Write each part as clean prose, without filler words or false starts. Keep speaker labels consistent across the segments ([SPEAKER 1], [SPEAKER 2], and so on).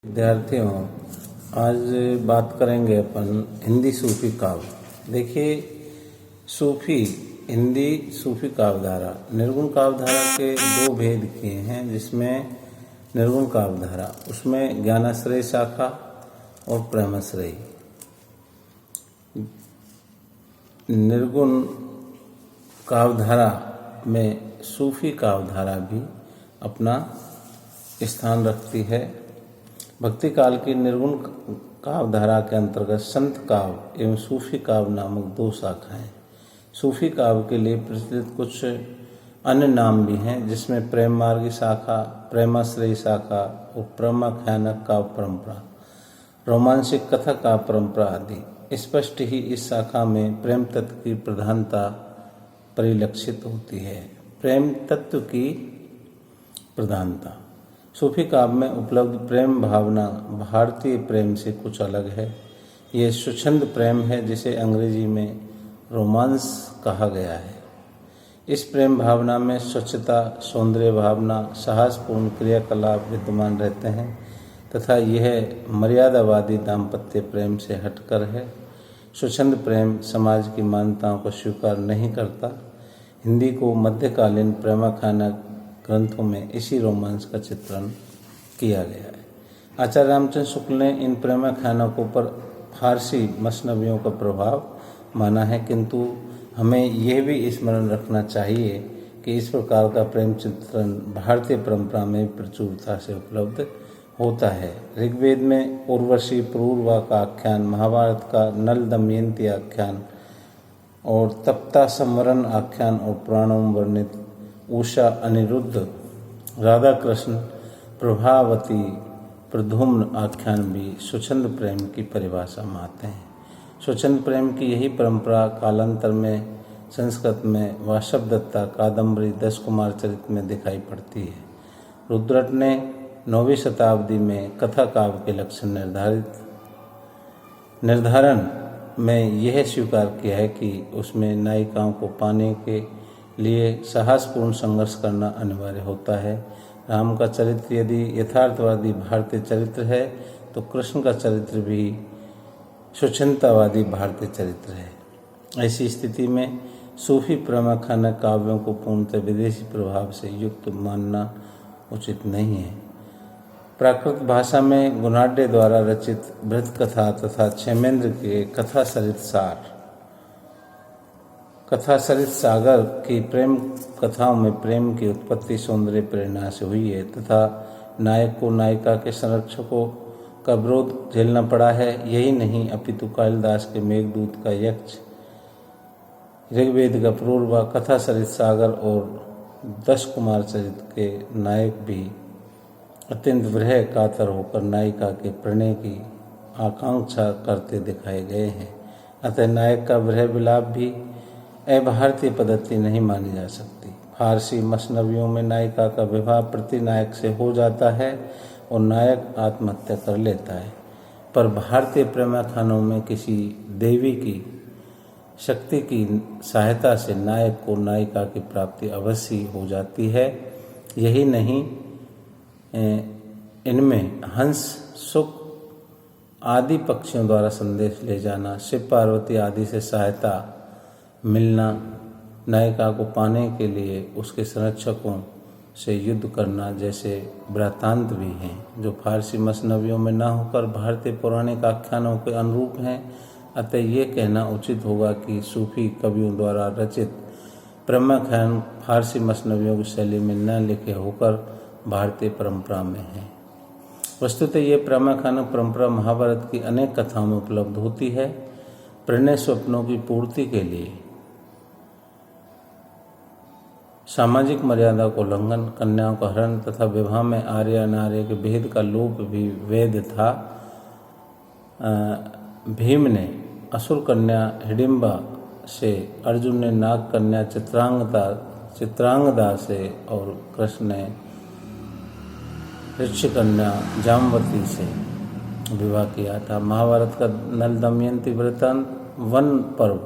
[SPEAKER 1] विद्यार्थियों, आज बात करेंगे अपन हिंदी सूफी काव्य। देखिए, हिंदी सूफी काव्यधारा निर्गुण काव्यधारा के दो भेद किए हैं, जिसमें निर्गुण काव्यधारा उसमें ज्ञानाश्रय शाखा और प्रेमाश्रयी। निर्गुण काव्यधारा में सूफी काव्यधारा भी अपना स्थान रखती है। भक्ति काल की निर्गुण काव्यधारा के अंतर्गत संत काव्य एवं सूफी काव्य नामक दो शाखाएं। सूफी काव्य के लिए प्रचलित कुछ अन्य नाम भी हैं, जिसमें प्रेम मार्गी शाखा, प्रेमाश्रयी शाखा और प्रेमाख्यानक काव्य परंपरा, रोमांसिक कथा काव्य परंपरा आदि। स्पष्ट ही इस शाखा में प्रेम तत्व की प्रधानता परिलक्षित होती है। प्रेम तत्व की प्रधानता सूफी काव्य में उपलब्ध प्रेम भावना भारतीय प्रेम से कुछ अलग है। ये स्वच्छंद प्रेम है, जिसे अंग्रेजी में रोमांस कहा गया है। इस प्रेम भावना में स्वच्छता, सौंदर्य भावना, साहसपूर्ण क्रियाकलाप विद्यमान रहते हैं तथा यह मर्यादावादी दाम्पत्य प्रेम से हटकर है। स्वच्छंद प्रेम समाज की मान्यताओं को स्वीकार नहीं करता। हिंदी को मध्यकालीन प्रेमाख्यानक ग्रंथों में इसी रोमांस का चित्रण किया गया है। आचार्य रामचंद्र शुक्ल ने इन प्रेमाख्यानकों पर फारसी मसनवियों का प्रभाव माना है, किंतु हमें यह भी स्मरण रखना चाहिए कि इस प्रकार का प्रेम चित्रण भारतीय परंपरा में प्रचुरता से उपलब्ध होता है। ऋग्वेद में उर्वशी पुरूरवा का आख्यान, महाभारत का नल दमयंती आख्यान और तप्ता संवरण आख्यान और पुराणों में वर्णित उषा, अनिरुद्ध, राधा कृष्ण, प्रभावती, प्रद्युम्न आख्यान भी स्वच्छंद प्रेम की परिभाषा में आते हैं। स्वच्छंद प्रेम की यही परंपरा कालांतर में संस्कृत में वाशवदत्ता कादम्बरी 10 कुमार चरित्र में दिखाई पड़ती है। रुद्रट ने 9वीं शताब्दी में कथा काव्य के लक्षण निर्धारण में यह स्वीकार किया है कि उसमें नायिकाओं को पाने के लिए साहसपूर्ण संघर्ष करना अनिवार्य होता है। राम का चरित्र यदि यथार्थवादी भारतीय चरित्र है, तो कृष्ण का चरित्र भी स्वच्छंदतावादी भारतीय चरित्र है। ऐसी स्थिति में सूफी प्रेमाख्यानक काव्यों को पूर्णतः विदेशी प्रभाव से युक्त मानना उचित नहीं है। प्राकृत भाषा में गुणाढ्य द्वारा रचित बृहत कथा तथा क्षेमेंद्र के कथा सरित सागर की प्रेम कथाओं में प्रेम की उत्पत्ति सौंदर्य प्रेरणा से हुई है तथा नायक को नायिका के संरक्षकों का विरोध झेलना पड़ा है। यही नहीं, अपितु कालिदास के मेघदूत का यक्ष, ऋग्वेद का पुरूरवा, कथा सरित सागर और 10 कुमार चरित्र के नायक भी अत्यंत विरह कातर होकर नायिका के प्रणय की आकांक्षा करते दिखाए गए हैं। अतः नायक का विरह विलाप भी अभारतीय पद्धति नहीं मानी जा सकती। फारसी मसनवियों में नायिका का विवाह प्रतिनायक से हो जाता है और नायक आत्महत्या कर लेता है, पर भारतीय प्रेमाख्यानों में किसी देवी की शक्ति की सहायता से नायक को नायिका की प्राप्ति अवश्य हो जाती है। यही नहीं, इनमें हंस, सुख आदि पक्षियों द्वारा संदेश ले जाना, शिव पार्वती आदि से सहायता मिलना, नायिका को पाने के लिए उसके संरक्षकों से युद्ध करना जैसे वृत्तांत भी हैं, जो फारसी मसनवियों में न होकर भारतीय पौराणिक आख्यानों के अनुरूप हैं। अतः ये कहना उचित होगा कि सूफी कवियों द्वारा रचित प्रेमाख्यान फारसी मसनवियों की शैली में न लिखे होकर भारतीय परंपरा में हैं। वस्तुतः ये प्रेमाख्यान परंपरा महाभारत की अनेक कथाओं में उपलब्ध होती है। प्रणय स्वप्नों की पूर्ति के लिए सामाजिक मर्यादा को उल्लंघन, कन्याओं का हरण तथा विवाह में आर्य अनार्य के भेद का लोप भी वैध था। भीम ने असुर कन्या हिडिंबा से, अर्जुन ने नाग कन्या चित्रांगदा से और कृष्ण ने ऋषिकन्या जामवती से विवाह किया था। महाभारत का नल दमयंती वृत्तांत वन पर्व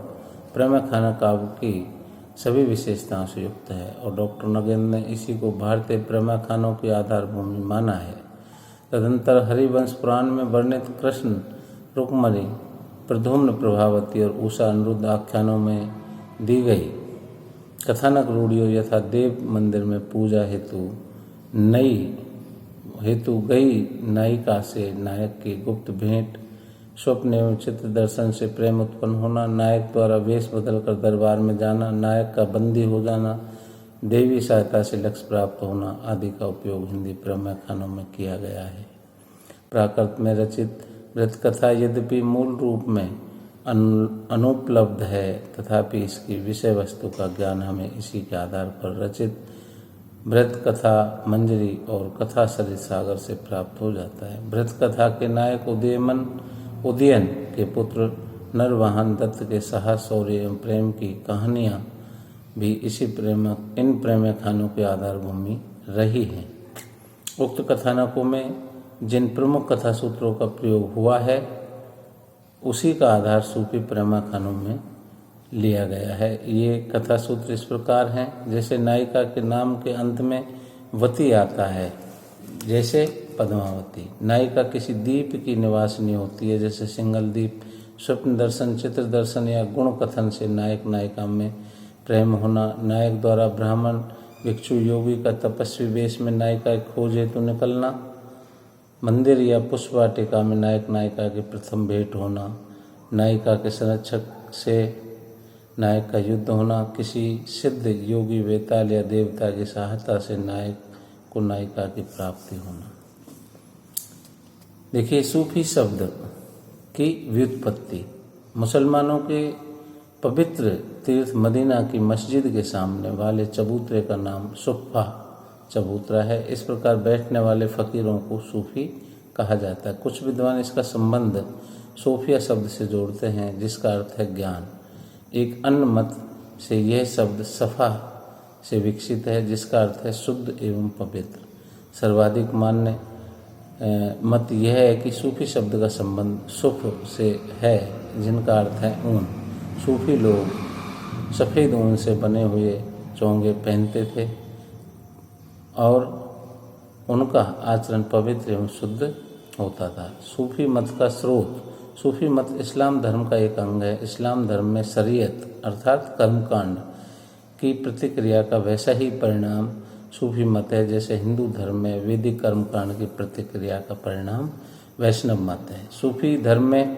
[SPEAKER 1] प्रेमाख्यान काव्य की सभी विशेषताओं से युक्त है और डॉक्टर नगेंद्र ने इसी को भारतीय प्रेमाख्यानों की आधारभूमि माना है। तदंतर हरिवंश पुराण में वर्णित कृष्ण, रुक्मणी, प्रद्युम्न, प्रभावती और उषा अनिरुद्ध आख्यानों में दी गई कथानक रूढ़ियों यथा देव मंदिर में पूजा हेतु गई नायिका से नायक की गुप्त भेंट, स्वप्न एवं चित्र दर्शन से प्रेम उत्पन्न होना, नायक द्वारा वेश बदलकर दरबार में जाना, नायक का बंदी हो जाना, देवी सहायता से लक्ष्य प्राप्त होना आदि का उपयोग हिंदी प्रेमाख्यानों में किया गया है। प्राकृत में रचित व्रत कथा यद्यपि मूल रूप में अनुपलब्ध है, तथापि इसकी विषय वस्तु का ज्ञान हमें इसी के आधार पर रचित व्रत कथा मंजरी और कथा सरित सागर से प्राप्त हो जाता है। व्रत कथा के नायक उदयन के पुत्र नरवाहन दत्त के साहस, शौर्य एवं प्रेम की कहानियाँ भी इन प्रेमाख्यानों के आधारभूमि रही हैं। उक्त कथानकों में जिन प्रमुख कथा सूत्रों का प्रयोग हुआ है उसी का आधार सूफी प्रेमाख्यानों में लिया गया है। ये कथा सूत्र इस प्रकार हैं, जैसे नायिका के नाम के अंत में वती आता है, जैसे पद्मावती। नायिका किसी द्वीप की निवासिनी होती है, जैसे सिंगल द्वीप। स्वप्न दर्शन, चित्र दर्शन या गुण कथन से नायक नायिका में प्रेम होना, नायक द्वारा ब्राह्मण, भिक्षु, योगी का तपस्वी वेश में नायिका की खोज हेतु निकलना, मंदिर या पुष्प वाटिका में नायक नायिका की प्रथम भेंट होना, नायिका के संरक्षक से नायक का युद्ध होना, किसी सिद्ध योगी, वेताल या देवता की सहायता से नायक को नायिका की प्राप्ति होना। देखिए, सूफी शब्द की व्युत्पत्ति। मुसलमानों के पवित्र तीर्थ मदीना की मस्जिद के सामने वाले चबूतरे का नाम सुफ़ा चबूतरा है। इस प्रकार बैठने वाले फकीरों को सूफी कहा जाता है। कुछ विद्वान इसका संबंध सूफिया शब्द से जोड़ते हैं, जिसका अर्थ है ज्ञान। एक अन्य मत से यह शब्द सफ़ा से विकसित है, जिसका अर्थ है शुद्ध एवं पवित्र। सर्वाधिक मान्य मत यह है कि सूफी शब्द का संबंध सुफ से है, जिनका अर्थ है ऊन। सूफी लोग सफ़ेद ऊन से बने हुए चोंगे पहनते थे और उनका आचरण पवित्र एवं शुद्ध होता था। सूफी मत का स्रोत। सूफी मत इस्लाम धर्म का एक अंग है। इस्लाम धर्म में शरीयत अर्थात कर्मकांड की प्रतिक्रिया का वैसा ही परिणाम सूफी मत है, जैसे हिंदू धर्म में वैदिक कर्मकांड की प्रतिक्रिया का परिणाम वैष्णव मत है। सूफी धर्म में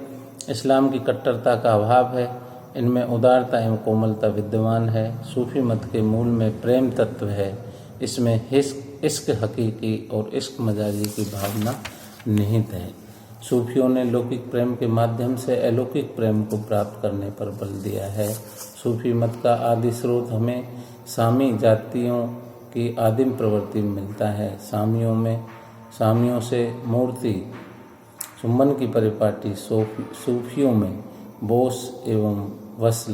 [SPEAKER 1] इस्लाम की कट्टरता का अभाव है, इनमें उदारता एवं कोमलता विद्यमान है। सूफी मत के मूल में प्रेम तत्व है, इसमें इश्क हकीकी और इश्क मजाजी की भावना निहित है। सूफियों ने लौकिक प्रेम के माध्यम से अलौकिक प्रेम को प्राप्त करने पर बल दिया है। सूफी मत का आदि स्रोत हमें सामी जातियों की आदिम प्रवृत्ति में मिलता है। सामियों से मूर्ति चुंबन की परिपाटी सूफियों में बोस एवं वसल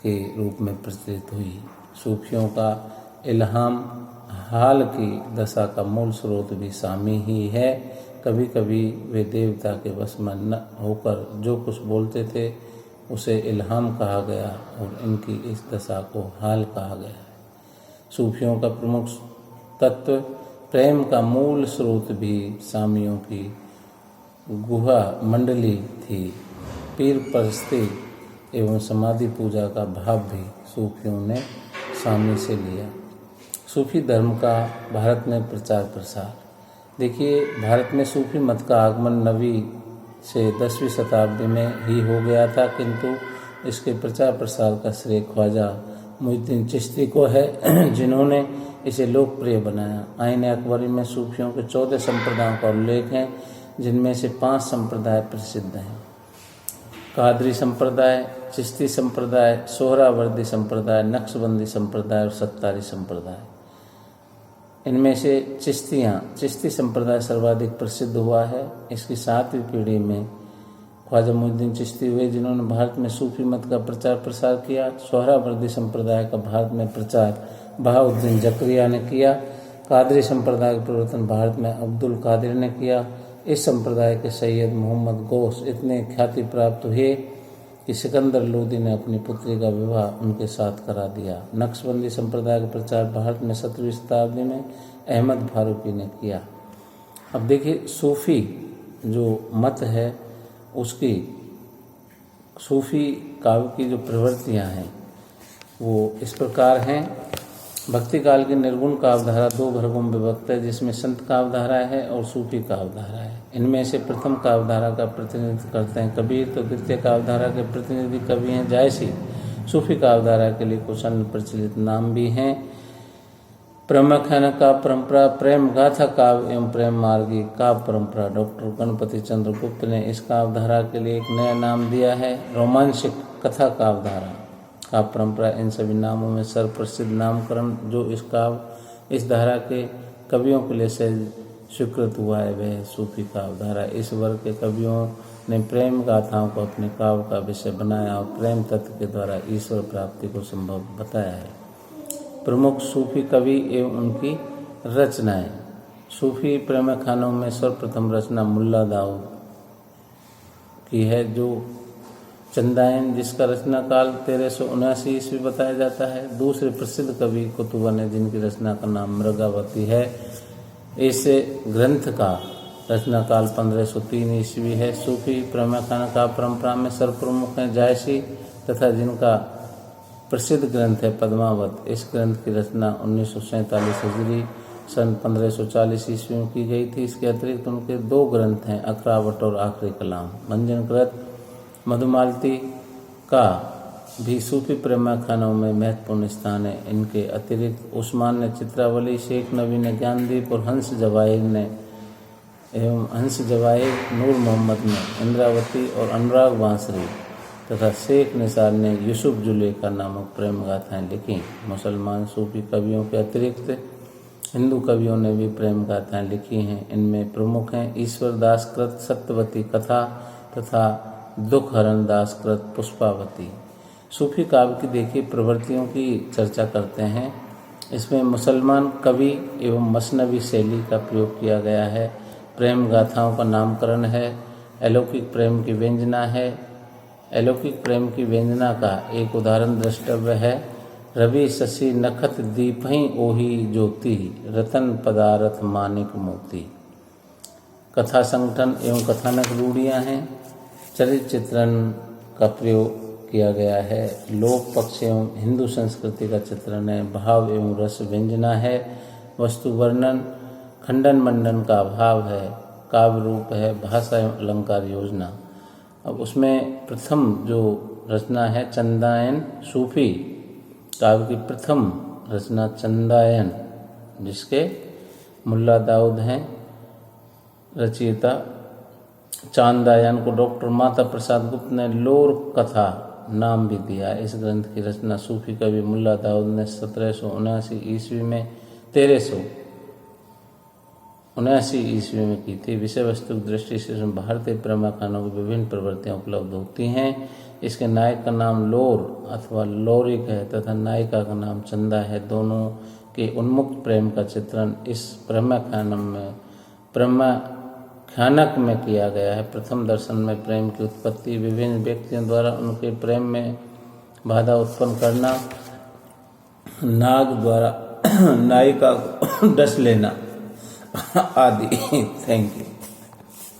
[SPEAKER 1] के रूप में प्रचलित हुई। सूफियों का इल्हाम हाल की दशा का मूल स्रोत भी सामी ही है। कभी कभी वे देवता के वश में न होकर जो कुछ बोलते थे उसे इल्हाम कहा गया और इनकी इस दशा को हाल कहा गया है। सूफियों का प्रमुख तत्व प्रेम का मूल स्रोत भी सामियों की गुहा मंडली थी। पीर परस्ती एवं समाधि पूजा का भाव भी सूफियों ने सामी से लिया। सूफी धर्म का भारत में प्रचार प्रसार। देखिए, भारत में सूफी मत का आगमन 9वीं से 10वीं शताब्दी में ही हो गया था, किंतु इसके प्रचार प्रसार का श्रेय ख्वाजा मुइनुद्दीन चिश्ती को है, जिन्होंने इसे लोकप्रिय बनाया। आईन अकबरी में सूफियों के 14 संप्रदायों का उल्लेख है, जिनमें से 5 संप्रदाय प्रसिद्ध हैं: कादरी संप्रदाय, चिश्ती संप्रदाय, सोहरावर्दी संप्रदाय, नक्शबंदी संप्रदाय और सत्तारी संप्रदाय। इनमें से चिश्ती संप्रदाय सर्वाधिक प्रसिद्ध हुआ है। इसकी 7वीं पीढ़ी में ख्वाजा मुइनुद्दीन चिश्ती हुए, जिन्होंने भारत में सूफी मत का प्रचार प्रसार किया। सोहरावर्दी संप्रदाय का भारत में प्रचार बहाउद्दीन जकरिया ने किया। कादरी संप्रदाय का प्रवर्तन भारत में अब्दुल कादिर ने किया। इस संप्रदाय के सैयद मोहम्मद गौस इतने ख्याति प्राप्त हुए कि सिकंदर लोदी ने अपनी पुत्री का विवाह उनके साथ करा दिया। नक्शबंदी संप्रदाय का प्रचार भारत में 17वीं शताब्दी में अहमद फारूकी ने किया। अब देखिए सूफी जो मत है उसकी सूफी काव्य की जो प्रवृत्तियाँ हैं वो इस प्रकार हैं। भक्ति काल की निर्गुण काव्यधारा दो वर्गों में विभक्त है, जिसमें संत काव्यधारा है और सूफी काव्यधारा है। इनमें से प्रथम काव्यधारा का प्रतिनिधित्व करते हैं कबीर, तो द्वितीय काव्यधारा के प्रतिनिधि कवि हैं जायसी। सूफी काव्यधारा के लिए कुछ अन्य प्रचलित नाम भी हैं। प्रेमाख्यान काव्य परंपरा, प्रेम गाथा काव्य एवं प्रेम मार्गी काव्य परंपरा। डॉक्टर गणपति चंद्र गुप्त ने इस काव्यधारा के लिए एक नया नाम दिया है, रोमांसिक कथा काव्यधारा काव्य परंपरा। इन सभी नामों में सर्वप्रसिद्ध नामकरण जो इस धारा के कवियों के लिए से स्वीकृत हुआ है वह सूफी काव्यधारा। इस वर्ग के कवियों ने प्रेम गाथाओं को अपने काव्य का विषय बनाया और प्रेम तत्व के द्वारा ईश्वर प्राप्ति को संभव बताया है। प्रमुख सूफी कवि एवं उनकी रचनाएं। सूफी प्रेमाख्यानों में सर्वप्रथम रचना मुल्ला दाऊद की है, जो चंदायन, जिसका रचना काल 1379 ईस्वी बताया जाता है। दूसरे प्रसिद्ध कवि कुतुबन है, जिनकी रचना का नाम मृगावती है। इस ग्रंथ का रचना काल 1503 ईस्वी है। सूफी प्रेमाख्यान का परंपरा में सर्वप्रमुख हैं जायसी तथा जिनका प्रसिद्ध ग्रंथ है पद्मावत। इस ग्रंथ की रचना 1947 हिजरी सन 1540 ईस्वी में की गई थी। इसके अतिरिक्त उनके दो ग्रंथ हैं, अखरावट और आखिरी कलाम। मंजनकृत मधुमालती का भी सूफी प्रेमाख्यानों में महत्वपूर्ण स्थान है। इनके अतिरिक्त उस्मान ने चित्रावली, शेख नबी ने ज्ञानदीप और हंस जवाहिर नूर मोहम्मद ने इंद्रावती और अनुराग बांसुरी तथा शेख निसार ने यूसुफ जुलेखा नामक प्रेम गाथाएँ लिखी। मुसलमान सूफी कवियों के अतिरिक्त हिंदू कवियों ने भी प्रेम गाथाएँ लिखी हैं। इनमें प्रमुख हैं ईश्वर दास कृत सत्यवती कथा तथा दुख हरण दास कृत पुष्पावती। सूफी काव्य की देखिए प्रवृत्तियों की चर्चा करते हैं। इसमें मुसलमान कवि एवं मसनवी शैली का प्रयोग किया गया है। प्रेम गाथाओं का नामकरण है। अलौकिक प्रेम की व्यंजना है। अलौकिक प्रेम की व्यंजना का एक उदाहरण द्रष्टव्य है। रवि शशि नखत दीपहि ओहि ज्योति, रतन पदारथ मानिक मोती। कथा संगठन एवं कथानक रूढ़ियाँ हैं। चरित्र चित्रण का प्रयोग किया गया है। लोक पक्ष एवं हिंदू संस्कृति का चित्रण है। भाव एवं रस व्यंजना है। वस्तु वर्णन, खंडन मंडन का अभाव है। काव्य रूप है। भाषा एवं अलंकार योजना। अब उसमें प्रथम जो रचना है चंदायन, सूफी काव्य की प्रथम रचना चंदायन, जिसके मुल्ला दाऊद हैं रचयिता। चांदायन को डॉक्टर माता प्रसाद गुप्त ने लोर कथा नाम भी दिया। इस ग्रंथ की रचना सूफी कवि मुल्ला दाऊद ने 1779 ईस्वी में 1379 ईस्वी में की थी। विषय वस्तु की दृष्टि से भारतीय प्रेमाख्यानों की विभिन्न प्रवृत्तियाँ उपलब्ध होती हैं। इसके नायक का नाम लोर अथवा लोरिक है तथा नायिका का नाम चंदा है। दोनों के उन्मुक्त प्रेम का चित्रण इस प्रेमाख्यानक में किया गया है। प्रथम दर्शन में प्रेम की उत्पत्ति, विभिन्न व्यक्तियों द्वारा उनके प्रेम में बाधा उत्पन्न करना, नाग द्वारा नायिका को डस लेना आदि। Thank you.